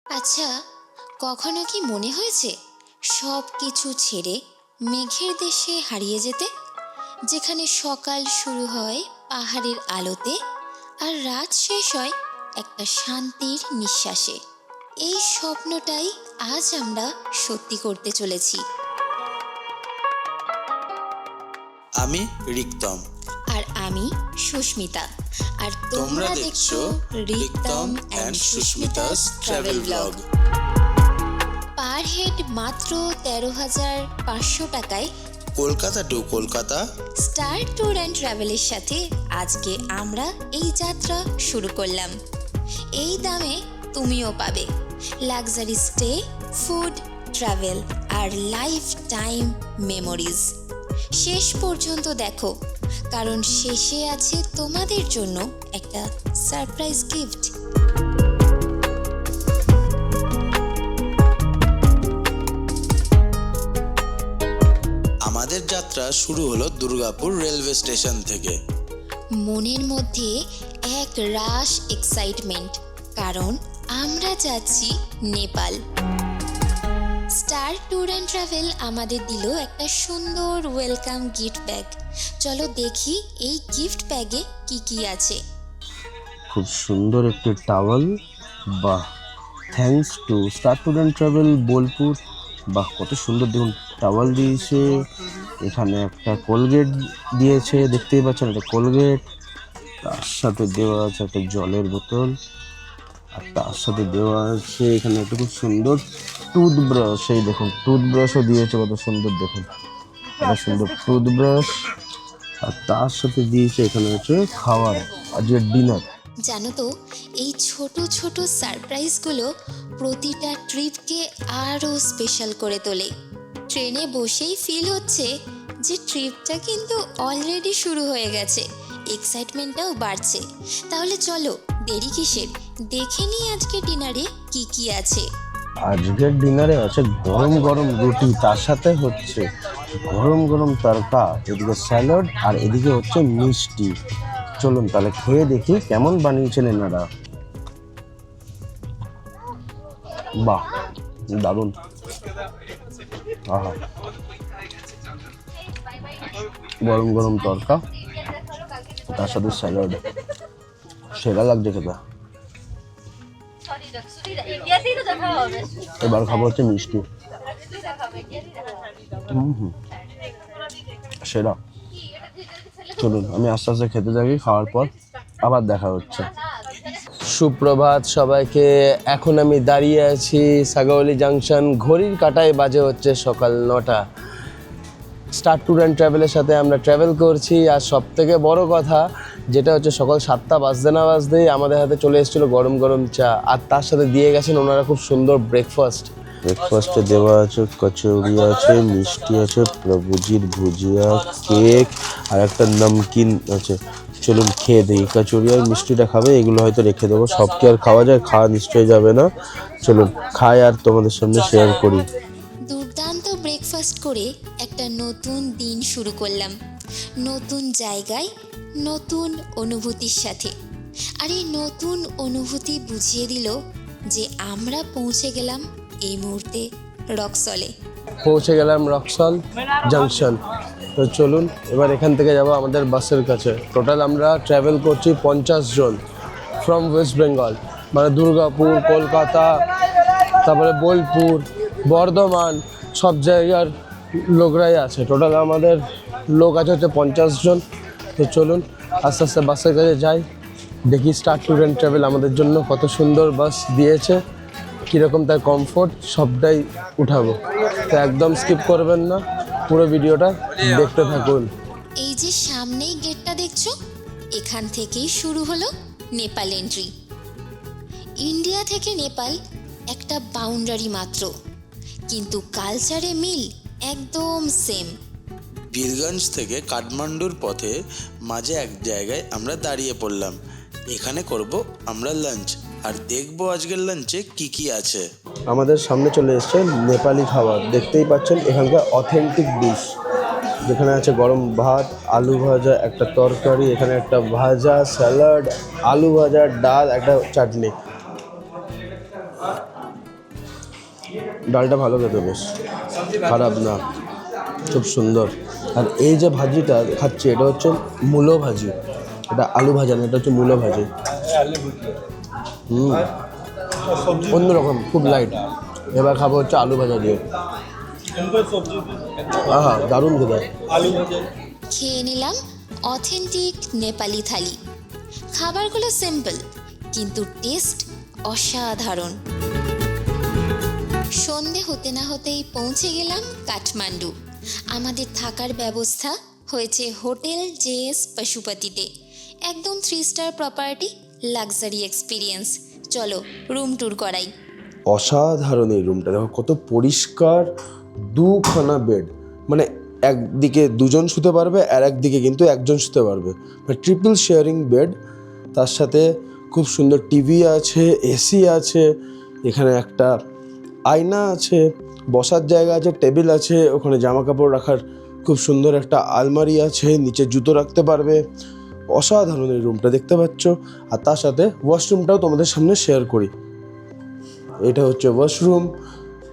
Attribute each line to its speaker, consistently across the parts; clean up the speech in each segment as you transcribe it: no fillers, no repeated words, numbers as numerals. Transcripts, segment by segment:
Speaker 1: আচ্ছা, কখনো কি মনে হয়েছে সব কিছু ছেড়ে মেঘের দেশে হারিয়ে যেতে, যেখানে সকাল শুরু হয় পাহাড়ের আলোতে আর রাত শেষ হয় একটা শান্তির নিঃশ্বাসে? এই স্বপ্নটাই আজ আমরা সত্যি করতে চলেছি।
Speaker 2: আমি রিক্তম।
Speaker 1: আর আমি সুস্মিতা। আর
Speaker 2: তোমরা
Speaker 1: তোমরা
Speaker 2: দেখছো
Speaker 1: দেখছো Riktam and Sushmita's travel blog. Per head মাত্র 13,500 টাকায়
Speaker 2: Kolkata to Kolkata
Speaker 1: star tour and ট্রাভেলের সাথে আজকে আমরা এই যাত্রা শুরু করলাম। এই দামে তুমিও পাবে লাক্সারি স্টে, ফুড, ট্রাভেল আর লাইফ টাইম মেমোরিজ। শেষ পর্যন্ত দেখো, কারণ শেষে আছে তোমাদের জন্য একটা সারপ্রাইজ গিফট।
Speaker 2: আমাদের যাত্রা শুরু হলো দুর্গাপুর রেলওয়ে স্টেশন থেকে।
Speaker 1: মনের মধ্যে এক রাশ এক্সাইটমেন্ট, কারণ আমরা যাচ্ছি Nepal. Star tour and travel আমাদের দিল একটা সুন্দর ওয়েলকাম গিফট ব্যাগ। চলো দেখি এই গিফট ব্যাগে কি কি আছে।
Speaker 3: খুব সুন্দর একটি টাওয়াল। বাহ, thanks to star tour and travel Bolpur. বাহ, কত সুন্দর দেখুন, টাওয়াল দিয়েছে। এখানে একটা কোলগেট দিয়েছে, দেখতেই পাচ্ছেন একটা কোলগেট। তার সাথে দেওয়া আছে একটা জলের বোতল, আর তার সাথে দেওয়া আছে এখানে একটা খুব সুন্দর টুথব্রাশ। এই দেখুন, টুথব্রাশও দিয়েছে, কত সুন্দর দেখুন, কত সুন্দর টুথব্রাশ। আর তার সাথে দিয়েছে এখানে হচ্ছে খাবার, আজকের ডিনার।
Speaker 1: জানো তো, এই ছোট ছোট সারপ্রাইজগুলো প্রতিটা ট্রিপকে আরও স্পেশাল করে তোলে। ট্রেনে বসেই ফিল হচ্ছে যে ট্রিপটা কিন্তু অলরেডি শুরু হয়ে গেছে, এক্সাইটমেন্টটাও বাড়ছে। তাহলে চলো, দেরি কিসের, দেখে নিই আজকে ডিনারে কি কি আছে।
Speaker 3: আজকের ডিনারে আছে গরম গরম রুটি, তার সাথে হচ্ছে গরম গরম তড়কা, এদিকে স্যালাড আর এদিকে হচ্ছে মিষ্টি। চলুন তাহলে খেয়ে দেখি কেমন বানিয়েছেন এনারা। বাহ, দারুণ। আহা, গরম গরম তড়কা, তার সাথে স্যালাড, সেরা লাগছে খেতে। এবার খাবো হচ্ছে মিষ্টি। সেরা। চলুন আমি আস্তে আস্তে খেতে থাকি, খাওয়ার পর আবার দেখা হচ্ছে। সুপ্রভাত সবাইকে। এখন আমি দাঁড়িয়ে আছি সাগাওয়ালি জাংশন, ঘড়ির কাঁটায় বাজে হচ্ছে সকাল 9টা। স্টার ট্যুর অ্যান্ড ট্রাভেলের সাথে আমরা ট্রাভেল করছি। আর সব থেকে বড় কথা যেটা হচ্ছে, সকাল 7টা বাজতে না বাজতেই আমাদের হাতে চলে এসেছিলো গরম গরম চা, আর তার সাথে দিয়ে গেছেন ওনারা খুব সুন্দর ব্রেকফাস্ট। ব্রেকফাস্টে দেওয়া আছে কচুরি আছে, মিষ্টি আছে, প্রভুজির ভুজিয়া, কেক আর একটা নমকিন আছে। চলুন খেয়ে দিই। কচুরি আর মিষ্টিটা খাবে, এগুলো হয়তো রেখে দেবো। সব কি আর খাওয়া যায়? খাওয়া নিশ্চয়ই যাবে না। চলুন খাই আর তোমাদের সামনে শেয়ার করি।
Speaker 1: দুর্দান্ত ব্রেকফাস্ট করে একটা নতুন দিন শুরু করলাম, নতুন জায়গায়, নতুন অনুভূতির সাথে। আর এই নতুন অনুভূতি বুঝিয়ে দিল যে আমরা পৌঁছে গেলাম এই মুহূর্তে রক্সলে।
Speaker 3: পৌঁছে গেলাম রক্সল জাংশন। তো চলুন এবার এখান থেকে যাব আমাদের বাসের কাছে। টোটাল আমরা ট্রাভেল করছি 50 জন ফ্রম ওয়েস্ট বেঙ্গল, মানে দুর্গাপুর, কলকাতা, তারপরে বোলপুর, বর্ধমান, সব জায়গার লোকরাই আছে। টোটাল আমাদের লোক আছে হচ্ছে 50 জন। তো চলুন আস্তে আস্তে বাসের কাছে যাই, দেখি স্টার ট্যুর অ্যান্ড ট্রাভেল আমাদের জন্য কত সুন্দর বাস দিয়েছে, কীরকম তার কমফোর্ট, সবটাই উঠাবো। তো একদম স্কিপ করবেন না, পুরো ভিডিওটা দেখতে থাকুন।
Speaker 1: এই যে সামনেই গেটটা দেখছো, এখান থেকেই শুরু হলো নেপাল এন্ট্রি। ইন্ডিয়া থেকে নেপাল একটা বাউন্ডারি মাত্র, কিন্তু কালচারে মিল একদম সেম।
Speaker 2: বীরগঞ্জ থেকে কাঠমান্ডুর পথে মাঝে এক জায়গায় আমরা দাঁড়িয়ে পড়লাম। এখানে করব আমরা লাঞ্চ, আর দেখবো আজকের লাঞ্চে কি কি আছে।
Speaker 3: আমাদের সামনে চলে এসছে নেপালি খাবার, দেখতেই পাচ্ছেন এখানকার অথেন্টিক ডিশ, যেখানে আছে গরম ভাত, আলু ভাজা, একটা তরকারি, এখানে একটা ভাজা, স্যালাড, আলু ভাজা, ডাল, একটা চাটনি। ডালটা ভালো খেতে, বেশ খারাপ না, খুব সুন্দর। আর এই যে ভাজিটা খাচ্ছি এটা হচ্ছে মূলো ভাজি, এটা আলু ভাজা না, এটা হচ্ছে মূলো ভাজি। অন্যরকম, খুব লাইট। এবার খাবো হচ্ছে আলু ভাজা দিয়ে। আহা, দারুণ খেতে।
Speaker 1: খেয়ে নিলাম অথেন্টিক নেপালি থালি। খাবারগুলো সিম্পল কিন্তু টেস্ট অসাধারণ। সন্ধে হতে না হতেই পৌঁছে গেলাম কাঠমান্ডু। আমাদের থাকার ব্যবস্থা হয়েছে হোটেল JS পশুপতিতে। একদম 3 স্টার প্রপার্টি, লাক্সারি এক্সপিরিয়েন্স। চলো রুম ট্যুর করাই।
Speaker 3: অসাধারণ এই রুমটা, দেখো কত পরিষ্কার। দুখানা বেড, মানে একদিকে দুজন শুতে পারবে আর একদিকে কিন্তু একজন শুতে পারবে, মানে ট্রিপল শেয়ারিং বেড। তার সাথে খুব সুন্দর টিভি আছে, এসি আছে, এখানে একটা আয়না আছে, বসার জায়গা আছে, টেবিল আছে, ওখানে জামা কাপড় রাখার খুব সুন্দর একটা আলমারি আছে, নিচে জুতো রাখতে পারবে। অসাধারণ এই রুমটা, দেখতে পাচ্ছ। আর তার সাথে ওয়াশরুমটাও তোমাদের সামনে শেয়ার করি। এটা হচ্ছে ওয়াশরুম,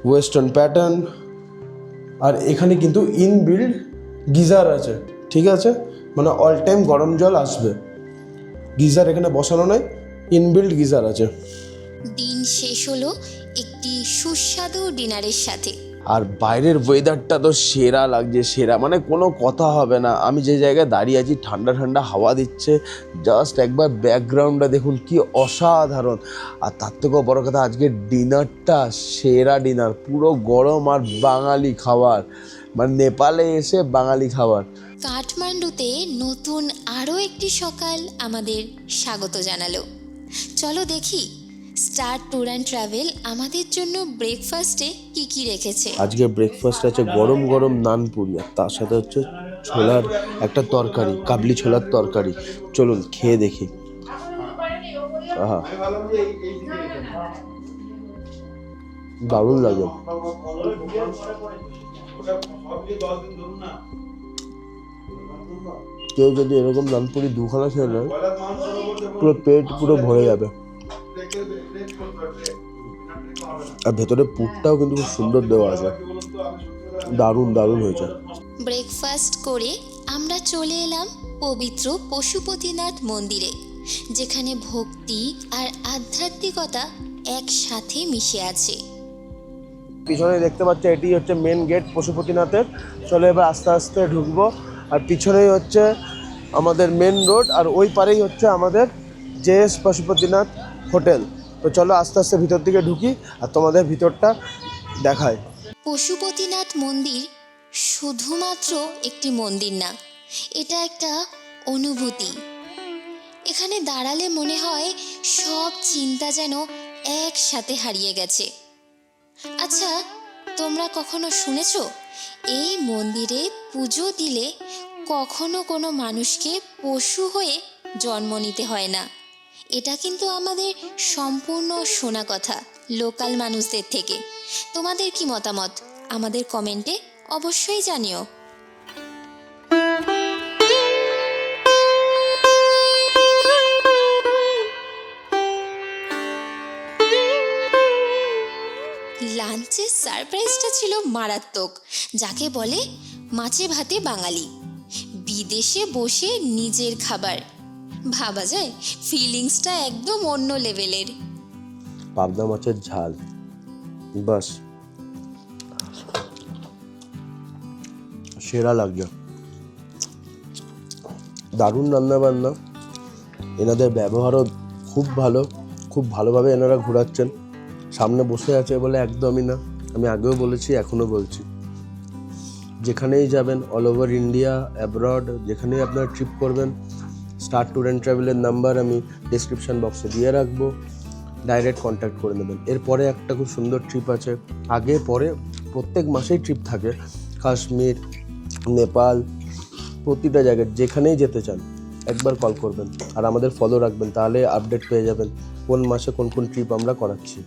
Speaker 3: ওয়েস্টার্ন প্যাটার্ন। আর এখানে কিন্তু ইনবিল্ড গিজার আছে, ঠিক আছে, মানে অল টাইম গরম জল আসবে। গিজার এখানে বসানো নয়, ইনবিল্ড গিজার আছে।
Speaker 1: দিন শেষ হলো একটি সুস্বাদু ডিনারের সাথে।
Speaker 3: আর বাইরের ওয়েদারটা তো সেরা লাগছে, সেরা, মানে কোনো কথা হবে না। আমি যে জায়গায় দাঁড়িয়ে আছি, ঠান্ডা ঠান্ডা হাওয়া দিচ্ছে, জাস্ট একবার ব্যাকগ্রাউন্ডটা দেখুন কি অসাধারণ। আর তার থেকেও বড় কথা, আজকে ডিনারটা সেরা ডিনার, পুরো গরম আর বাঙালি খাবার, মানে নেপালে এসে বাঙালি খাবার।
Speaker 1: কাঠমান্ডুতে নতুন আরও একটি সকাল আমাদের স্বাগত জানালো। চলো দেখি স্টার ট্যুর অ্যান্ড ট্রাভেল আমাদের জন্য ব্রেকফাস্টে কি কি রেখেছে।
Speaker 3: আজকে ব্রেকফাস্ট আছে গরম গরম নান পুরি, আর তার সাথে হচ্ছে ছোলার একটা তরকারি, কাবলি ছোলার তরকারি। চলুন খেয়ে দেখি। আহা, দারুণ লাগে। কেউ যদি এরকম নান পুরি দুখানা খেয়ে নেয়, পুরো পেট পুরো ভরে যাবে। আর ভেতরে পুরটাও কিন্তু খুব সুন্দর দেওয়া আছে, দারুণ দারুণ হয়েছে।
Speaker 1: ব্রেকফাস্ট করে আমরা চলে এলাম পবিত্র পশুপতিনাথ মন্দিরে, যেখানে ভক্তি আর আধ্যাত্মিকতা একসাথে মিশে আছে।
Speaker 3: পিছনে দেখতে পাচ্ছ, এটি হচ্ছে মেন গেট পশুপতিনাথের। চলো এবার আস্তে আস্তে ঢুকবো। আর পিছনেই হচ্ছে আমাদের মেন রোড, আর ওই পারেই হচ্ছে আমাদের JS পশুপতিনাথ হোটেল। তো চলো আস্তে আস্তে ভিতর দিকে ঢুকি আর তোমাদের ভিতরটা দেখায়।
Speaker 1: পশুপতিনাথ মন্দির শুধুমাত্র একটি মন্দির না, এটা একটা অনুভূতি। এখানে দাঁড়ালে মনে হয় সব চিন্তা যেন একসাথে হারিয়ে গেছে। আচ্ছা, তোমরা কখনো শুনেছো এই মন্দিরে পুজো দিলে কখনো কোনো মানুষকে পশু হয়ে জন্ম নিতে হয় না? এটা কিন্তু আমাদের সম্পূর্ণ শোনা কথা লোকাল মানুষদের থেকে। তোমাদের কি মতামত আমাদের কমেন্টে অবশ্যই জানিও। লাঞ্চের সারপ্রাইজটা ছিল মারাত্মক, যাকে বলে মাছে ভাতে বাঙালি। বিদেশে বসে নিজের খাবার, ভাবা যায় ফিলিংসটা একদম অন্য লেভেলের।
Speaker 3: পাবদা মাছের ঝাল, বাস সেরা লাগছে। দারুণ রান্নাবান্না, এনাদের ব্যবহারও খুব ভালো, খুব ভালোভাবে এনারা ঘোরাচ্ছেন। সামনে বসে আছে বলে একদমই না, আমি আগেও বলেছি এখনও বলছি, যেখানেই যাবেন অল ওভার ইন্ডিয়া, অ্যাব্রড, যেখানেই আপনারা ট্রিপ করবেন, স্টার ট্যুর অ্যান্ড ট্রাভেলের নাম্বার আমি ডেসক্রিপশন বক্সে দিয়ে রাখবো, ডাইরেক্ট কন্ট্যাক্ট করে নেবেন। এরপরে একটা খুব সুন্দর ট্রিপ আছে, আগে পরে প্রত্যেক মাসেই ট্রিপ থাকে, কাশ্মীর, নেপাল, প্রতিটা জায়গায় যেখানেই যেতে চান একবার কল করবেন আর আমাদের ফলো রাখবেন, তাহলে আপডেট পেয়ে যাবেন কোন মাসে কোন কোন ট্রিপ আমরা করাচ্ছি।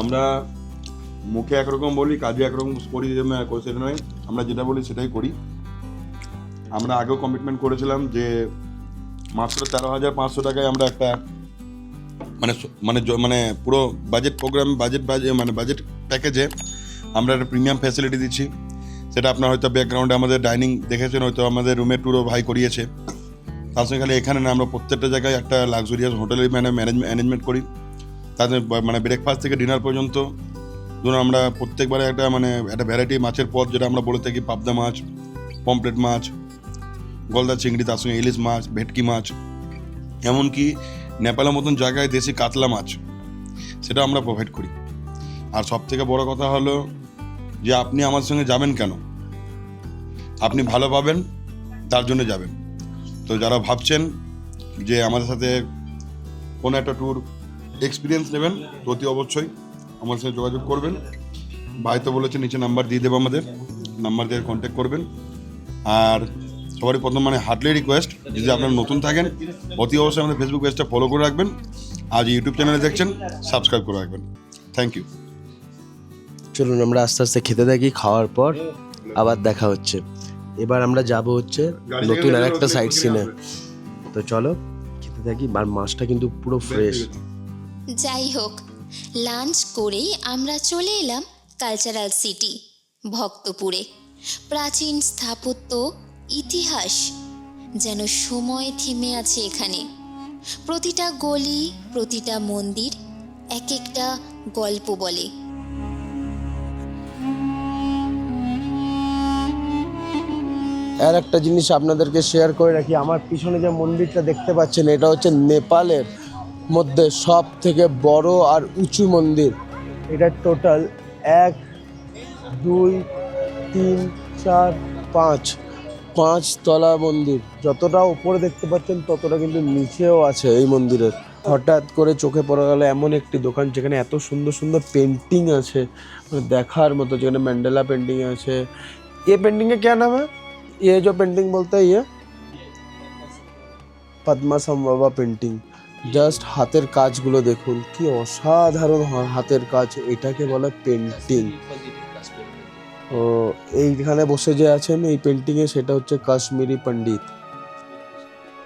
Speaker 4: আমরা মুখে একরকম বলি, কাজে একরকম করি, সেটা নয়, আমরা যেটা বলি সেটাই করি। আমরা আগেও কমিটমেন্ট করেছিলাম যে মাত্র 13,500 টাকায় আমরা একটা মানে মানে পুরো বাজেট প্রোগ্রাম বাজেট প্যাকেজে আমরা একটা প্রিমিয়াম ফ্যাসিলিটি দিচ্ছি। সেটা আপনার হয়তো ব্যাকগ্রাউন্ডে আমাদের ডাইনিং দেখেছেন, হয়তো আমাদের রুমের ট্যুরও ভাই করিয়েছে। তার সঙ্গে খালি এখানে না, আমরা প্রত্যেকটা জায়গায় একটা লাক্সুরিয়াস হোটেলের ম্যানেজমেন্ট করি। তাদের মানে ব্রেকফাস্ট থেকে ডিনার পর্যন্ত ধরুন আমরা প্রত্যেকবারে একটা ভ্যারাইটি মাছের পদ, যেটা আমরা বলে থাকি পাবদা মাছ, পমপ্লেট মাছ, গলদা চিংড়ি, তার সঙ্গে ইলিশ মাছ, ভেটকি মাছ, এমনকি নেপালের মতন জায়গায় দেশি কাতলা মাছ, সেটা আমরা প্রোভাইড করি। আর সব থেকে বড় কথা হলো যে আপনি আমার সঙ্গে যাবেন কেন, আপনি ভালো পাবেন তার জন্য যাবেন। তো যারা ভাবছেন যে আমাদের সাথে কোনো একটা ট্যুর এক্সপিরিয়েন্স নেবেন, তো অতি অবশ্যই আমার সাথে যোগাযোগ করবেন। ভাই তো বলেছে নিচে নাম্বার দিয়ে দেবো, আমাদের নাম্বার দিয়ে কন্ট্যাক্ট করবেন। আর সবারই প্রথম হার্টলি রিকোয়েস্ট, যদি আপনারা নতুন থাকেন অতি অবশ্যই আমাদের ফেসবুক পেজটা ফলো করে রাখবেন। আজ ইউটিউব চ্যানেলে দেখছেন, সাবস্ক্রাইব করে রাখবেন। Thank you.
Speaker 3: চলুন আমরা আস্তে আস্তে খেতে থাকি, খাওয়ার পর আবার দেখা হচ্ছে। এবার আমরা যাব হচ্ছে নতুন আর একটা সাইট সিনে। তো চলো খেতে থাকি। আর মাছটা কিন্তু পুরো ফ্রেশ।
Speaker 1: যাই হোক, লাঞ্চ করেই আমরা চলে এলাম কালচারাল সিটি ভক্তপুরে। প্রাচীন স্থাপত্য, ইতিহাস যেন সময় থেমে আছে এখানে। প্রতিটা গলি, প্রতিটা মন্দির এক একটা গল্প বলে।
Speaker 3: আর একটা জিনিস আপনাদেরকে শেয়ার করে রাখি, আমার পিছনে যে মন্দিরটা দেখতে পাচ্ছেন, এটা হচ্ছে নেপালের মধ্যে সব থেকে বড় আর উঁচু মন্দির। এটা টোটাল 1 2 3 4 5 তলা মন্দির। যতটা উপরে দেখতে পাচ্ছেন ততটা কিন্তু নিচেও আছে এই মন্দিরের। হঠাৎ করে চোখে পড়ে গেল এমন একটি দোকান যেখানে এত সুন্দর সুন্দর পেন্টিং আছে, দেখার মতো। যেখানে ম্যান্ডেলা পেন্টিং আছে। ये पेंटिंग का क्या नाम है? ये जो पेंटिंग बोलते हैं, ये পদ্মাসম্ভবা পেন্টিং। জাস্ট হাতের কাজগুলো দেখুন, কি অসাধারণ হাতের কাজ। এটাকে বলে পেন্টিং। ও এইখানে বসে যে আছেন এই পেন্টিংয়ে, সেটা হচ্ছে কাশ্মীরি পণ্ডিত।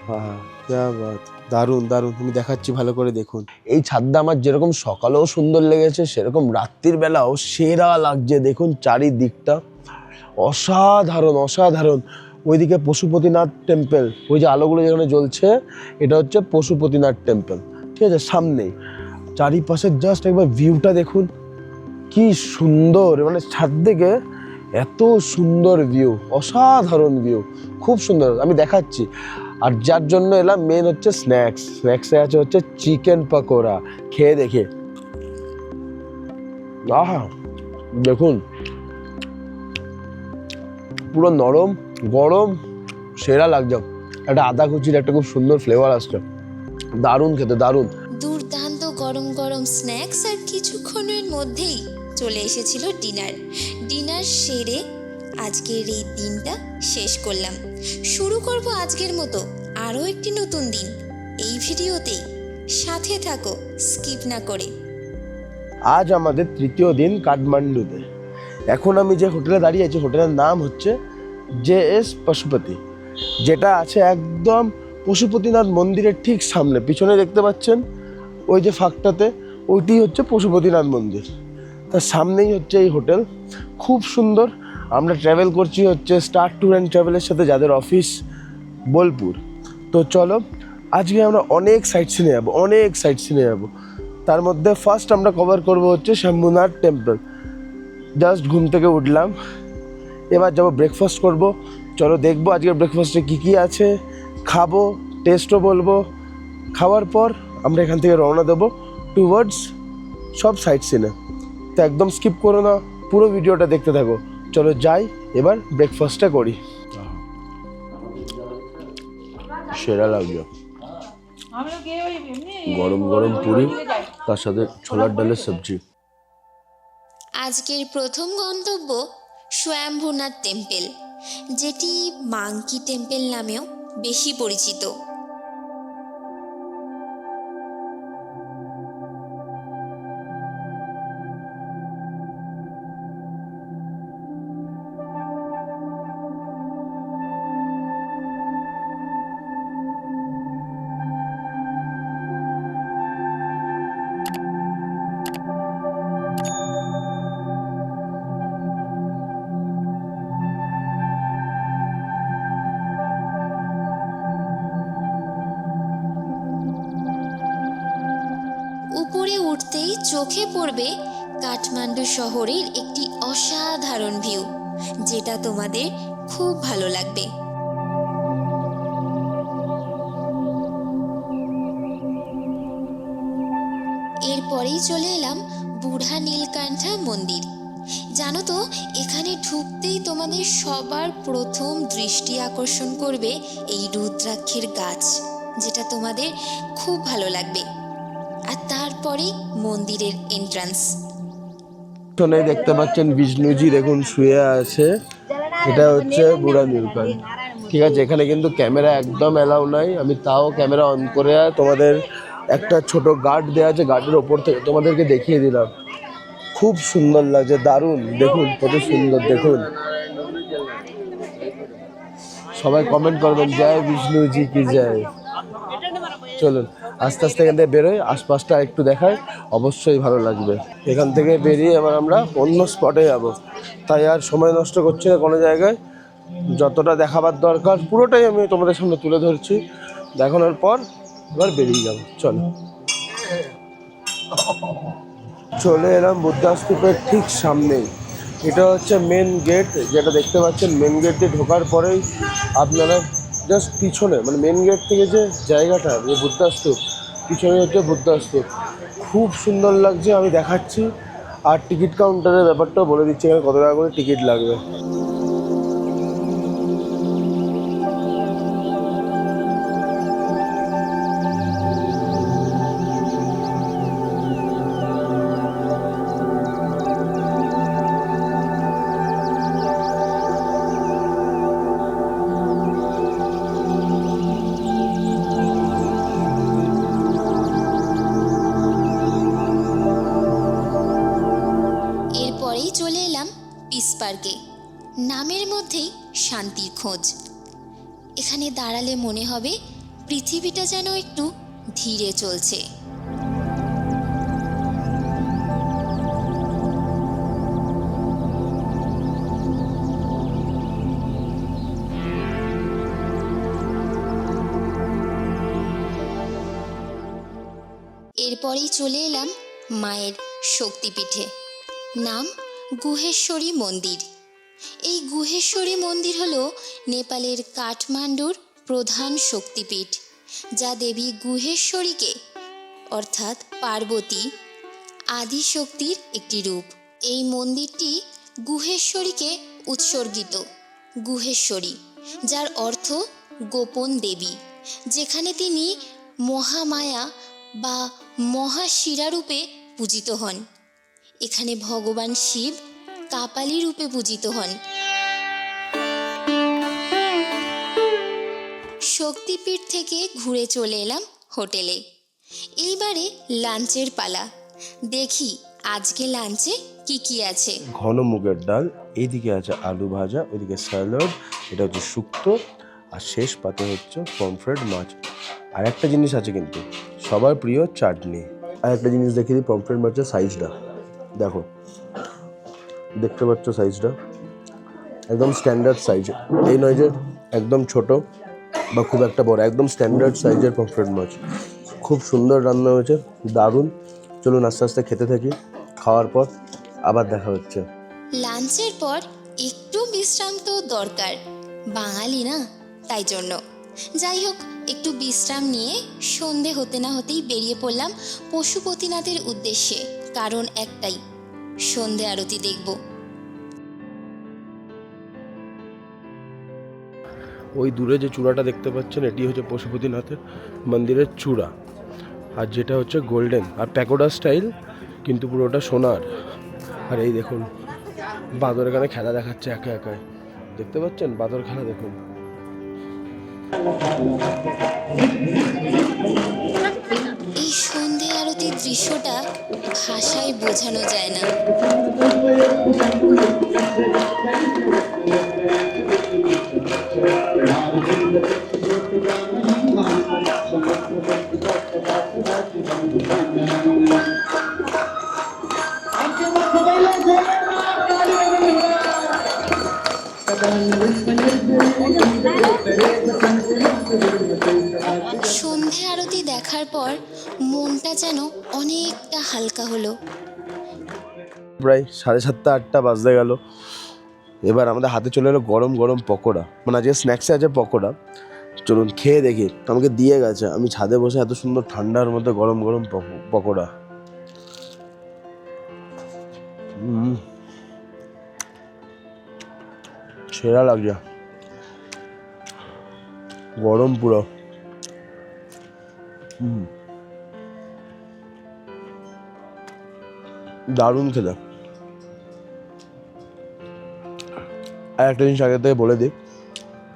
Speaker 3: হ্যাঁ, ক্যা বাত, দারুণ দারুণ। আমি দেখাচ্ছি, ভালো করে দেখুন। এই ছাদটা আমার যেরকম সকালেও সুন্দর লেগেছে, সেরকম রাত্রির বেলাও সেরা লাগছে। দেখুন চারিদিকটা অসাধারণ অসাধারণ। ওইদিকে পশুপতিনাথ টেম্পল, ওই যে আলোগুলো যেখানে জ্বলছে, এটা হচ্ছে পশুপতিনাথ টেম্পল। ঠিক আছে, সামনেই। চারিপাশে জাস্ট একবার ভিউটা দেখুন, কি সুন্দর। ছাদ থেকে এত সুন্দর ভিউ, অসাধারণ ভিউ, খুব সুন্দর। আমি দেখাচ্ছি। আর যার জন্য এলাম মেন হচ্ছে স্ন্যাক্সে আছে হচ্ছে চিকেন পকোড়া। খেয়ে দেখে আহা, দেখুন পুরো নরম গরম, সেরা লাগছে। একটা আদা কুচির একটা খুব সুন্দর ফ্লেভার আসছে। দারুণ খেতে, দারুণ।
Speaker 1: দুর্দান্ত গরম গরম স্ন্যাক্স, আর কিছুক্ষণের মধ্যেই চলে এসেছিল ডিনার সেরে আজকের এই দিনটা শেষ করলাম। শুরু করব আজকের মতো আরও একটি নতুন দিন এই ভিডিওতেই। সাথে থাকো, স্কিপ না করে।
Speaker 3: আজ আমাদের তৃতীয় দিন কাঠমান্ডুতে। এখন আমি যে হোটেলে দাঁড়িয়ে আছি, হোটেলের নাম হচ্ছে JS পশুপতি, যেটা আছে একদম পশুপতিনাথ মন্দিরের ঠিক সামনে। পিছনে দেখতে পাচ্ছেন ওই যে ফাঁকটাতে, ওইটি হচ্ছে পশুপতিনাথ মন্দির। তার সামনেই হচ্ছে এই হোটেল, খুব সুন্দর। আমরা ট্রাভেল করছি হচ্ছে স্টার ট্যুর অ্যান্ড ট্রাভেলের সাথে, যাদের অফিস বোলপুর। তো চলো, আজকে আমরা অনেক সাইট সিনে যাবো। তার মধ্যে ফার্স্ট আমরা কভার করব হচ্ছে শম্ভুনাথ টেম্পল। জাস্ট ঘুম থেকে উঠলাম, এবার যাবো ব্রেকফাস্ট করব। চলো দেখবো আজকের ব্রেকফাস্টে কী আছে, খাবো, টেস্টও বলবো। খাওয়ার পর আমরা এখান থেকে রওনা দেবো টুয়ার্ডস সব সাইট সিনে। তো একদম স্কিপ করো না, পুরো ভিডিওটা দেখতে থাকো। চলো যাই, এবার ব্রেকফাস্টটা করি। সেরা লাগবে, গরম গরম পুরি, তার সাথে ছোলার ডালের সবজি।
Speaker 1: আজকের প্রথম গন্তব্য স্বয়ম্ভুনাথ টেম্পল, যেটি মাঙ্কি টেম্পল নামেও বেশি পরিচিত। উপরে উঠতেই চোখে পড়বে কাঠমান্ডু শহরের একটি অসাধারণ ভিউ, যেটা তোমাদের খুব ভালো লাগবে। এরপরেই চলে এলাম বুড়া নীলকণ্ঠা মন্দির। জানো তো, এখানে ঢুকতেই তোমাদের সবার প্রথম দৃষ্টি আকর্ষণ করবে এই রুদ্রাক্ষের গাছ, যেটা তোমাদের খুব ভালো লাগবে। আর তারপরেই মন্দিরের এন্ট্রান্স।
Speaker 3: পেছনে দেখতে পাচ্ছেন বিষ্ণুজি দেখুন শুয়ে আছে, এটা হচ্ছে বুড়া নীলকণ্ঠ। ঠিক আছে, এখানে কিন্তু ক্যামেরা একদম অ্যালাউ নাই, আমি তাও ক্যামেরা অন করে তোমাদের একটা ছোট গার্ড দেওয়া আছে, গার্ডের ওপর থেকে তোমাদেরকে দেখিয়ে দিলাম। খুব সুন্দর লাগছে, দারুণ, দেখুন কত সুন্দর। দেখুন, সবাই কমেন্ট করবেন জয় বিষ্ণুজি কি জয়। চলুন আস্তে আস্তে এখান থেকে বেরোয়, আশপাশটা একটু দেখায়, অবশ্যই ভালো লাগবে। এখান থেকে বেরিয়ে এবার আমরা অন্য স্পটে যাব, তাই আর সময় নষ্ট করছি না কোনো জায়গায়। যতটা দেখাবার দরকার পুরোটাই আমি তোমাদের সামনে তুলে ধরছি, দেখানোর পর এবার বেরিয়ে যাব। চলে এলাম বুদ্ধা স্তূপের ঠিক সামনেই। এটা হচ্ছে মেন গেট, যেটা দেখতে পাচ্ছেন। মেন গেট দিয়ে ঢোকার পরেই আপনারা জাস্ট পিছনে, মানে মেন গেট থেকে যে জায়গাটা, যে বুদ্ধা স্তূপ, পিছনে হচ্ছে বুদ্ধা স্তূপ। খুব সুন্দর লাগছে, আমি দেখাচ্ছি। আর টিকিট কাউন্টারের ব্যাপারটাও বলে দিচ্ছি, এখানে কত টাকা করে টিকিট লাগবে।
Speaker 1: এরপরেই চলে এলাম পিস পার্কে। নামের মধ্যেই শান্তির খোঁজ। এখানে দাঁড়ালে মনে হবে পৃথিবীটা যেন একটু ধীরে চলছে। এরপরেই চলে এলাম মায়ের শক্তিপীঠে। নাম গুহেশ্বরী মন্দির। এই গুহেশ্বরী মন্দির হলো নেপালের কাঠমান্ডুর প্রধান শক্তিপীঠ, যা দেবী গুহেশ্বরীকে অর্থাৎ পার্বতী আদিশক্তির একটি রূপ। এই মন্দিরটি গুহেশ্বরীকে উৎসর্গিত। গুহেশ্বরী, যার অর্থ গোপন দেবী, যেখানে তিনি মহামায়া বা মহাশিরা রূপে পূজিত হন। এখানে ভগবান শিব কাপালি রূপে পূজিত হন। শক্তিপীঠ থেকে ঘুরে চলে এলাম হোটেলে। এইবারে লাঞ্চের পালা। দেখি আজকে লাঞ্চে কি কি আছে।
Speaker 3: ঘন মুগের ডাল, এইদিকে আছে আলু ভাজা, ওইদিকে স্যালাড, এটা হচ্ছে শুক্তো, আর শেষ পাতে হচ্ছে পমফ্রেট মাছ। আর একটা জিনিস আছে কিন্তু সবার প্রিয়, চাটনি। আর একটা জিনিস দেখিয়ে দিই, পমফ্রেট মাছের সাইজটা দেখো, দেখতে পাচ্ছ সাইজটা একদম স্ট্যান্ডার্ড সাইজ। এই নয় যে একদম ছোট বা খুব একটা বড়, একদম স্ট্যান্ডার্ড সাইজের পমফ্রেট মাছ। খুব সুন্দর রান্না হয়েছে, দারুণ। চলুন আস্তে আস্তে খেতে থাকি, খাওয়ার পর আবার দেখা হচ্ছে।
Speaker 1: লাঞ্চের পর একটু বিশ্রাম তো দরকার, বাঙালি না, তাই জন্য। যাই হোক, একটু বিশ্রাম নিয়ে সন্ধে হতে না হতেই বেরিয়ে পড়লাম পশুপতিনাথের উদ্দেশ্যে। কারণ একটাই, সন্ধে আরতি দেখব।
Speaker 3: ওই দূরে যে চূড়াটা দেখতে পাচ্ছেন, এটি হচ্ছে পশুপতিনাথের মন্দিরের চূড়া। আর যেটা হচ্ছে গোল্ডেন আর প্যাকোডা স্টাইল, কিন্তু পুরোটা সোনার। আর এই দেখুন বাঁদর এখানে খেলা দেখাচ্ছে একা একাই, দেখতে পাচ্ছেন বাঁদর খেলা দেখুন।
Speaker 1: এই সন্ধে আরতির দৃশ্যটা ভাষায় বোঝানো যায় না। সন্ধে আরতি দেখার পর মনটা যেন অনেকটা হালকা হলো।
Speaker 3: প্রায় 7:30-8টা বাজতে গেল। এবার আমাদের হাতে চলে এলো গরম গরম পকোড়া, মানে আজকে স্ন্যাক্সে আছে পকোড়া। চলুন খেয়ে দেখি। আমাকে দিয়ে গেছে, আমি ছাদে বসে এত সুন্দর ঠান্ডার মধ্যে গরম গরম পকোড়া। সেরা লাগছে, গরম পুরো। দারুণ খেতে। আর একটা জিনিস আগে থেকে বলে দিই,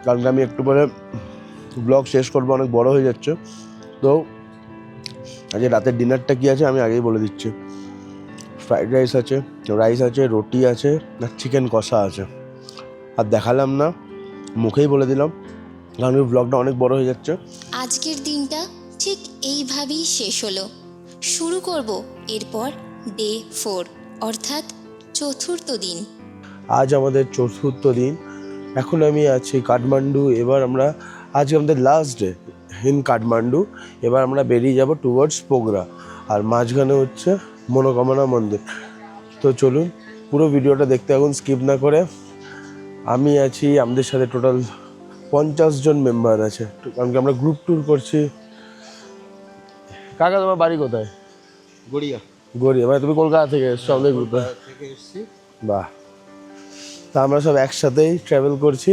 Speaker 3: কারণ আমি একটু পরে ব্লগ শেষ করবো, অনেক বড় হয়ে যাচ্ছে। তো আজকে রাতের ডিনারটা কী আছে আমি আগেই বলে দিচ্ছি। ফ্রাইড রাইস আছে, রুটি আছে, আর চিকেন কষা আছে। আর দেখালাম না, মুখেই বলে দিলাম, কারণ ব্লগটা অনেক বড় হয়ে যাচ্ছে।
Speaker 1: আজকের দিনটা ঠিক এইভাবেই শেষ হলো। শুরু করব এরপর ডে 4, অর্থাৎ চতুর্থ দিন।
Speaker 3: আজ আমাদের চতুর্থ দিন। এখন আমি আছি কাঠমান্ডু। এবার আমরা, আজকে আমাদের লাস্ট ডে ইন কাঠমান্ডু। এবার আমরা বেরিয়ে যাব টুয়ার্ডস পোগরা, আর মাঝখানে হচ্ছে মনোকামনা মন্দির। তো চলুন পুরো ভিডিওটা দেখতে, এখন স্কিপ না করে। আমি আছি, আমাদের সাথে টোটাল 50 জন মেম্বার আছে, কারণ কি আমরা গ্রুপ ট্যুর করছি। কাকা তোমার বাড়ি কোথায়?
Speaker 5: গড়িয়া
Speaker 3: মানে তুমি কলকাতা থেকে এসছো আমাদের গ্রুপে?
Speaker 5: থেকে এসেছি।
Speaker 3: বাহ। তা আমরা সব একসাথেই ট্রাভেল করছি।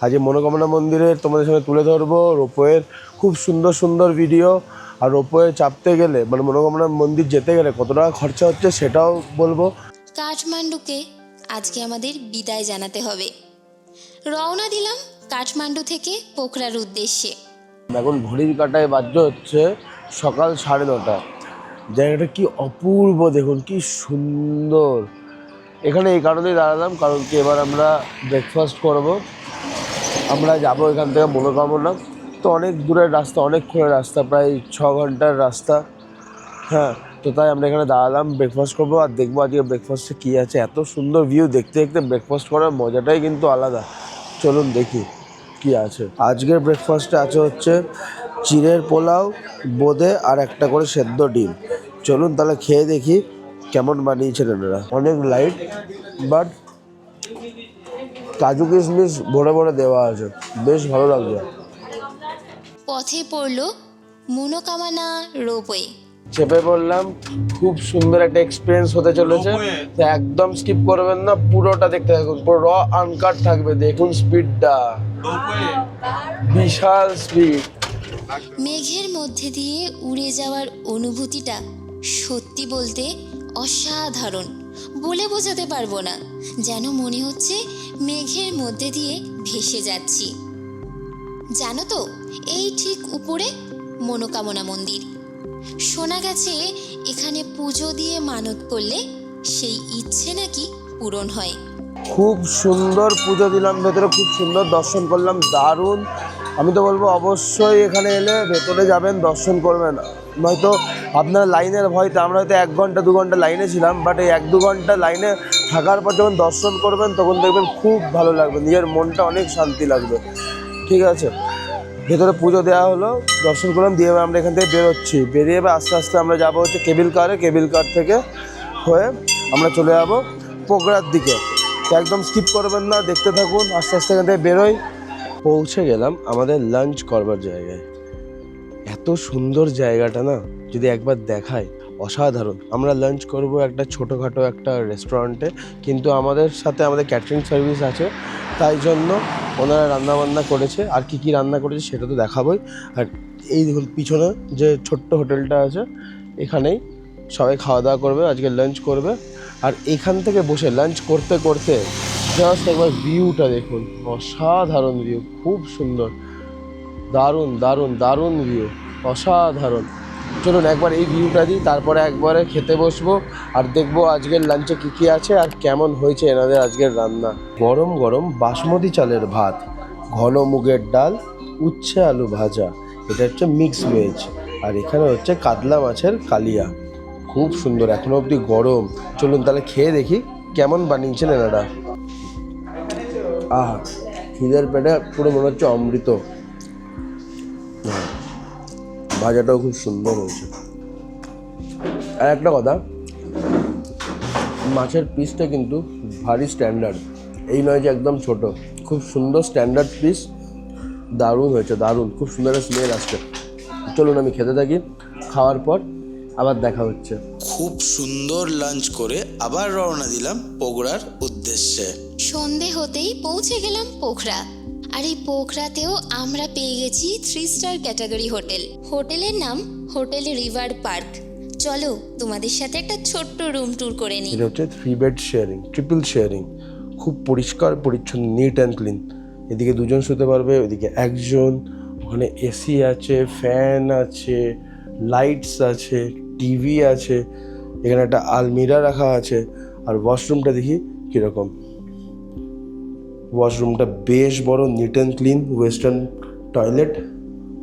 Speaker 3: আজকে মনোকামনা মন্দিরের তোমাদের সামনে তুলে ধরবো রোপওয়ের খুব সুন্দর সুন্দর ভিডিও। আর রোপওয়ে চাপতে গেলে, মানে মনোকামনা মন্দির যেতে গেলে কত টাকা খরচা হচ্ছে সেটাও বলবো।
Speaker 1: কাঠমান্ডুকে আজকে আমাদের বিদায় জানাতে হবে। রওনা দিলাম কাঠমান্ডু থেকে পোখরার উদ্দেশ্যে।
Speaker 3: এখন ঘড়ির কাঁটায় বাজছে হচ্ছে সকাল 9:30। জায়গাটা কি অপূর্ব, দেখুন কি সুন্দর। এখানে এই কারণেই দাঁড়ালাম, কারণ কি এবার আমরা ব্রেকফাস্ট করব। আমরা যাব এখান থেকে মনোকামনা, তো অনেক দূরের রাস্তা, অনেকক্ষণের রাস্তা, প্রায় 6 ঘন্টার রাস্তা। হ্যাঁ, তো তাই আমরা এখানে দাঁড়ালাম, ব্রেকফাস্ট করবো আর দেখবো আজকে ব্রেকফাস্টে কী আছে। এত সুন্দর ভিউ দেখতে দেখতে ব্রেকফাস্ট করার মজাটাই কিন্তু আলাদা। চলুন দেখি কি আছে। আজকের ব্রেকফাস্টে আছে হচ্ছে চিড়ের পোলাও, বোঁদে আর একটা করে সেদ্ধ ডিম। চলুন তাহলে খেয়ে দেখি কেমন বানিয়েছেন এনারা। অনেক লাইট, বাট কাজু কিশমিশ ভরে ভরে দেওয়া আছে, বেশ ভালো লাগছে।
Speaker 1: পথে পড়ল মনোকামনা রোপওয়ে।
Speaker 3: চেপে পড়লাম, খুব সুন্দর একটা এক্সপিরিয়েন্স হতে চলেছে। তো একদম স্কিপ করবেন না, পুরোটা দেখতে থাকুন, পুরো র আনকাট থাকবে। দেখুন স্পিডটা, বিশাল স্পিড।
Speaker 1: মেঘের মধ্যে দিয়ে উড়ে যাওয়ার অনুভূতিটা সত্যি বলতে অসাধারণ, বলে বোঝাতে পারবো না। যেন মনে হচ্ছে মেঘের মধ্যে দিয়ে ভেসে যাচ্ছি। জানো তো, এই ঠিক উপরে মনোকামনা মন্দির। শোনা গেছে এখানে পুজো দিয়ে মানত করলে সেই ইচ্ছে নাকি পূরণ হয়।
Speaker 3: খুব সুন্দর পুজো দিলাম ভেতরে, খুব সুন্দর দর্শন করলাম, দারুণ। আমি তো বলবো অবশ্যই এখানে এলে ভেতরে যাবেন, দর্শন করবেন। নয়তো আপনার লাইনের ভয়তে, আমরা হয়তো 1 ঘন্টা 2 ঘন্টা লাইনে ছিলাম, বাট এই 1-2 ঘন্টা লাইনে থাকার পর যখন দর্শন করবেন তখন দেখবেন খুব ভালো লাগবে, নিজের মনটা অনেক শান্তি লাগবে। ঠিক আছে, ভেতরে পুজো দেওয়া হলো, দর্শন করলাম, দিয়ে আমরা এখান থেকে বেরোচ্ছি। বেরিয়ে আস্তে আস্তে আমরা যাবো হচ্ছে কেবিল কার থেকে হয়ে আমরা চলে যাবো পোগরার দিকে। তো একদম স্কিপ করবেন না, দেখতে থাকুন, আস্তে আস্তে এখান থেকে বেরোই। পৌঁছে গেলাম আমাদের লাঞ্চ করবার জায়গায়। এত সুন্দর জায়গাটা না, যদি একবার দেখায়, অসাধারণ। আমরা লাঞ্চ করব একটা ছোটোখাটো একটা রেস্টুরেন্টে, কিন্তু আমাদের সাথে আমাদের ক্যাটারিং সার্ভিস আছে, তাই জন্য ওনারা রান্নাবান্না করেছে। আর কি কি রান্না করেছে সেটা তো দেখাবোই। আর এই দেখুন পিছনে যে ছোট্ট হোটেলটা আছে, এখানেই সবাই খাওয়া দাওয়া করবে, আজকে লাঞ্চ করবে। আর এখান থেকে বসে লাঞ্চ করতে করতে জাস্ট একবার ভিউটা দেখুন, অসাধারণ ভিউ, খুব সুন্দর, দারুণ দারুণ দারুণ ভিউ, অসাধারণ। চলুন একবার এই ভিউটা দিই, তারপরে একবারে খেতে বসবো আর দেখবো আজকের লাঞ্চে কী কী আছে আর কেমন হয়েছে এনাদের আজকের রান্না। গরম গরম বাসমতি চালের ভাত, ঘন মুগের ডাল, উচ্ছে আলু ভাজা, এটা হচ্ছে মিক্স ভেজ। আর এখানে হচ্ছে কাতলা মাছের কালিয়া, খুব সুন্দর, এখনো অবধি গরম। চলুন তাহলে খেয়ে দেখি কেমন বানিয়েছেন এনারা। খিদের পেটে পুরো মনে হচ্ছে অমৃত। ভাজাটাও খুব সুন্দর হয়েছে। আর একটা কথা, মাছের পিসটা কিন্তু ভারী স্ট্যান্ডার্ড, এই নয় যে একদম ছোট, খুব সুন্দর স্ট্যান্ডার্ড পিস। দারুণ হয়েছে, দারুণ, খুব সুন্দর স্মেল আসছে। চলুন আমি খেতে থাকি, খাওয়ার পর আবার দেখা হচ্ছে।
Speaker 2: খুব সুন্দর লাঞ্চ করে আবার রওনা দিলাম পোখরার উদ্দেশ্যে।
Speaker 1: সন্ধে হতেই পৌঁছে গেলাম পোখরা। আর এই পোখরাতেও আমরা পেয়ে গেছি 3 স্টার ক্যাটাগরি হোটেল। হোটেলের নাম হোটেল রিভার পার্ক। চলো তোমাদের সাথে একটা ছোট্ট রুম ট্যুর করে নিই।
Speaker 3: এটা হচ্ছে 3 বেড শেয়ারিং, ট্রিপল শেয়ারিং, খুব পরিষ্কার পরিচ্ছন্ন, নিট অ্যান্ড ক্লিন। এদিকে দুজন শুতে পারবে, ওইদিকে একজন। ওখানে এসি আছে, ফ্যান আছে, লাইটস আছে, টিভি আছে, এখানে একটা আলমিরা রাখা আছে। আর ওয়াশরুমটা দেখি কীরকম, ওয়াশরুমটা বেশ বড়, neat and clean, western toilet,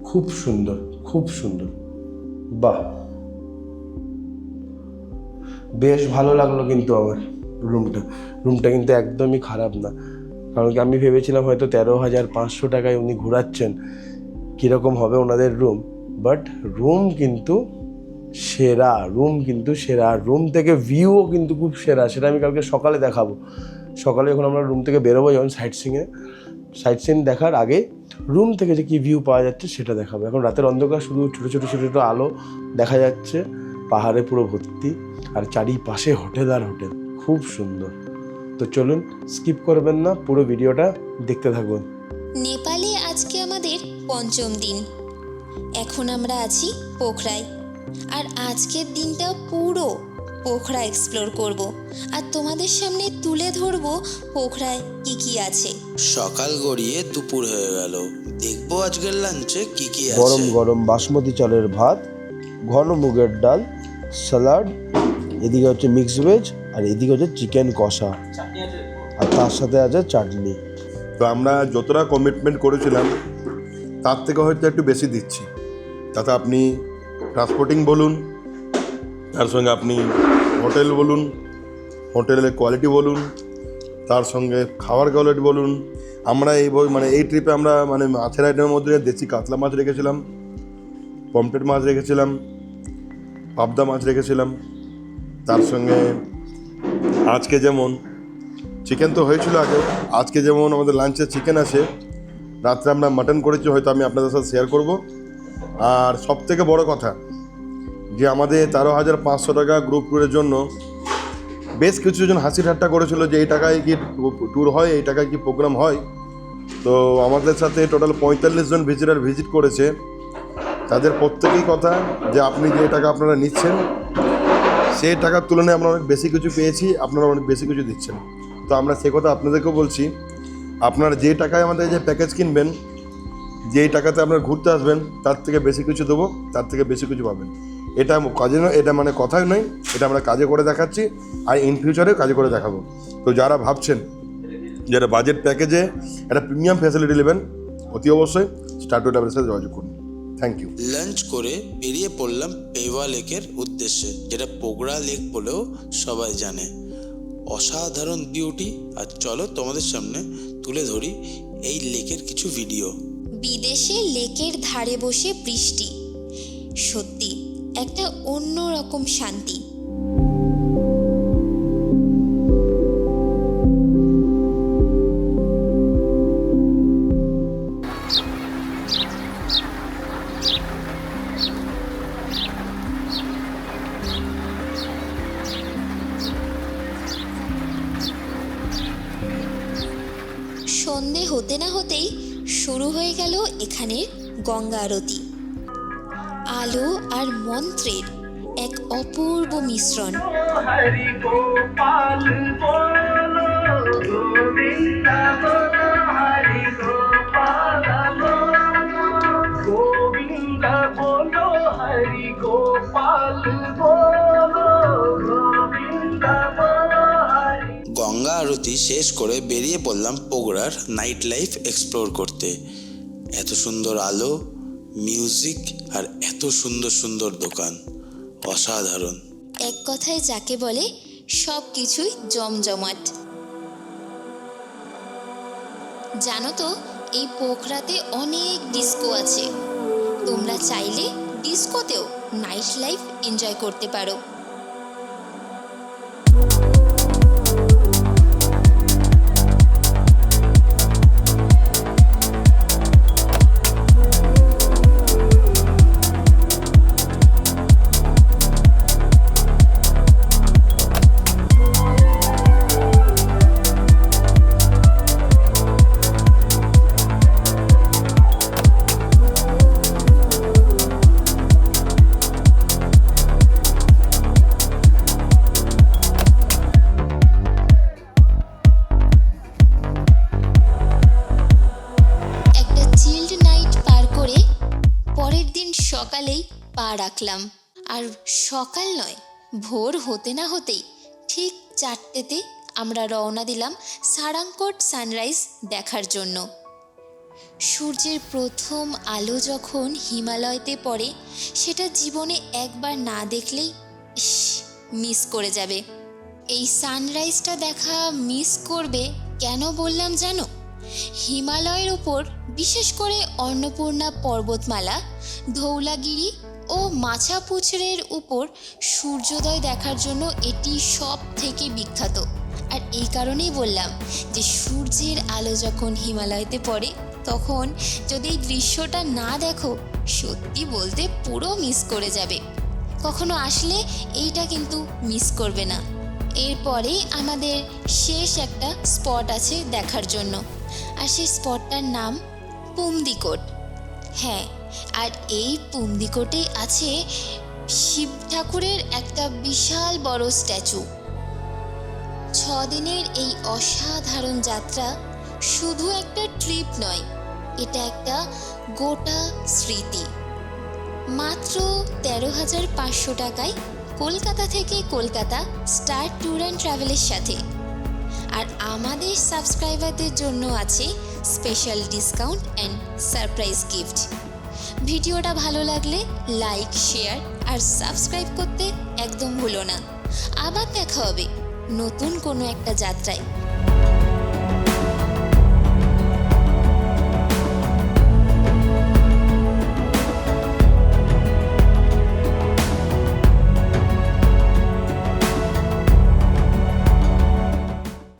Speaker 3: খুব সুন্দর, খুব সুন্দর। বাহ, বেশ ভালো লাগলো কিন্তু আমার রুমটা কিন্তু একদমই খারাপ না। কারণ কি আমি ভেবেছিলাম হয়তো 13,500 টাকায় উনি ঘোরাচ্ছেন, কীরকম হবে ওনাদের রুম। বাট রুম কিন্তু সেরা, আর রুম থেকে ভিউও কিন্তু খুব সেরা। সেটা আমি কালকে সকালে দেখাবো। সকালে যখন আমরা রুম থেকে বেরোবো, যখন সাইট সিন দেখার আগে রুম থেকে যে কী ভিউ পাওয়া যাচ্ছে সেটা দেখাবো। এখন রাতের অন্ধকার, শুধু ছোটো ছোটো আলো দেখা যাচ্ছে, পাহাড়ে পুরো ভর্তি, আর চারিপাশে হোটেল আর হোটেল, খুব সুন্দর। তো চলুন, স্কিপ করবেন না, পুরো ভিডিওটা দেখতে থাকুন।
Speaker 1: নেপালে আজকে আমাদের 5ম দিন। এখন আমরা আছি পোখরায়। আর আজকের দিনটা পুরো পোখরা এক্সপ্লোর করব। আর তোমাদের সামনে তুলে ধরবো পোখরায় কি আছে।
Speaker 2: সকাল গড়িয়ে দুপুর হয়ে গেল, দেখবো আজকের লাঞ্চে কি
Speaker 3: গরম
Speaker 2: আছে।
Speaker 3: গরম বাসমতি চালের ভাত, ঘন মুগের ডাল, স্যালাড, এদিকে হচ্ছে মিক্সড ভেজ, আর এদিকে হচ্ছে চিকেন কষা, আর তার সাথে আছে চাটনি।
Speaker 4: তো আমরা যতটা কমিটমেন্ট করেছিলাম তার থেকে হয়তো একটু বেশি দিচ্ছি। তাতে আপনি ট্রান্সপোর্টিং বলুন, তার সঙ্গে আপনি হোটেল বলুন, হোটেলের কোয়ালিটি বলুন, তার সঙ্গে খাওয়ার কোয়ালিটি বলুন। আমরা এই ট্রিপে আমরা মাছের আইটেমের মধ্যে দেশি কাতলা মাছ রেখেছিলাম, পমফ্রেট মাছ রেখেছিলাম, পাবদা মাছ রেখেছিলাম। তার সঙ্গে আজকে যেমন চিকেন তো হয়েছিল আগে, আজকে যেমন আমাদের লাঞ্চে চিকেন আছে, রাত্রে আমরা মাটন করেছি, হয়তো আমি আপনাদের সাথে শেয়ার করব। আর সবথেকে বড় কথা যে আমাদের 13,500 টাকা গ্রুপ ট্যুরের জন্য বেশ কিছুজন হাসি ঠাট্টা করেছিল যে এই টাকায় কি ট্যুর হয়, এই টাকায় কি প্রোগ্রাম হয়। তো আমাদের সাথে টোটাল 45 জন ভিজিট করেছে। তাদের প্রত্যেকেই কথা যে আপনি যে টাকা আপনারা নিচ্ছেন সেই টাকার তুলনায় আমরা অনেক বেশি কিছু পেয়েছি, আপনারা অনেক বেশি কিছু দিচ্ছেন। তো আমরা সে কথা আপনাদেরকেও বলছি, আপনারা যে টাকায় আমাদের যে প্যাকেজ কিনবেন, যেই টাকাতে আপনারা ঘুরতে আসবেন, তার থেকে বেশি কিছু দেবো, তার থেকে বেশি কিছু পাবেন। এটা কাজে নয়, এটা কথাই নয়, এটা আমরা কাজে করে দেখাচ্ছি, আর ইন ফিউচারেও কাজে করে দেখাবো। তো যারা ভাবছেন যারা বাজেট প্যাকেজে একটা প্রিমিয়াম ফ্যাসিলিটি নেবেন, অতি অবশ্যই স্টার টু ট্রাভেলের সাথে যোগাযোগ করুন। Thank you.
Speaker 2: লাঞ্চ করে বেরিয়ে পড়লাম পেওয়া লেকের উদ্দেশ্যে, যেটা পোখরা লেক বলেও সবাই জানে। অসাধারণ বিউটি। আর চলো তোমাদের সামনে তুলে ধরি এই লেকের কিছু ভিডিও।
Speaker 1: বিদেশে লেকের ধারে বসে বৃষ্টি, সত্যি একটা অন্যরকম শান্তি। সন্ধে হতে না হতেই শুরু হয়ে গেল এখানের গঙ্গা আরতি। আলো আর মন্ত্রের এক অপূর্ব মিশ্রণ।
Speaker 5: हरि गोपाल बोलो गोविंदा बोलो हरि गोपाल बोलो गोविंदा बोलो हरि गोपाल बोलो गोविंदा बोलो हरि।
Speaker 2: গঙ্গা আরতি শেষ করে বেরিয়ে পড়লাম পোখরার নাইট লাইফ এক্সপ্লোর করতে। এত সুন্দর আলো, মিউজিক আর এত সুন্দর সুন্দর দোকান, অসাধারণ।
Speaker 1: এক কথায় যাকে বলে সব কিছুই জমজমাট। জানো তো এই পোখরাতে অনেক ডিস্কো আছে, তোমরা চাইলে ডিস্কোতেও নাইট লাইফ এনজয় করতে পারো। সকালেই পা রাখলাম, আর সকাল নয়, ভোর হতে না হতেই ঠিক 4টেতে আমরা রওনা দিলাম সারাংকোট সানরাইজ দেখার জন্য। সূর্যের প্রথম আলো যখন হিমালয়তে পড়ে, সেটা জীবনে একবার না দেখলেই মিস করে যাবে। এই সানরাইজটা দেখা মিস করবে কেন বললাম জানো? হিমালয়ের ওপর, বিশেষ করে অন্নপূর্ণা পর্বতমালা, ধৌলাগিরি ও মাছাপুছড়ের উপর সূর্যোদয় দেখার জন্য এটি সব থেকে বিখ্যাত। আর এই কারণেই বললাম যে সূর্যের আলো যখন হিমালয়তে পড়ে, তখন যদি এই দৃশ্যটা না দেখো, সত্যি বলতে পুরো মিস করে যাবে। কখনো আসলে এইটা কিন্তু মিস করবে না। এরপরে আমাদের শেষ একটা স্পট আছে দেখার জন্য, আর সেই স্পটটার নাম পুমদিকোট। হ্যাঁ, আর এই পুমদিকোটে আছে শিব ঠাকুরের একটা বিশাল বড় স্ট্যাচু। 6 দিনের এই অসাধারণ যাত্রা শুধু একটা ট্রিপ নয়, এটা একটা গোটা স্মৃতি। মাত্র 13,500 টাকায় কলকাতা থেকে কলকাতা স্টার ট্যুর অ্যান্ড ট্রাভেলের সাথে। আর আমাদের সাবস্ক্রাইবারদের জন্য আছে special discount and surprise gift. ভিডিওটা ভালো লাগলে লাইক, শেয়ার আর সাবস্ক্রাইব করতে একদম ভুলো না। আবার দেখা হবে নতুন কোনো একটা যাত্রায়।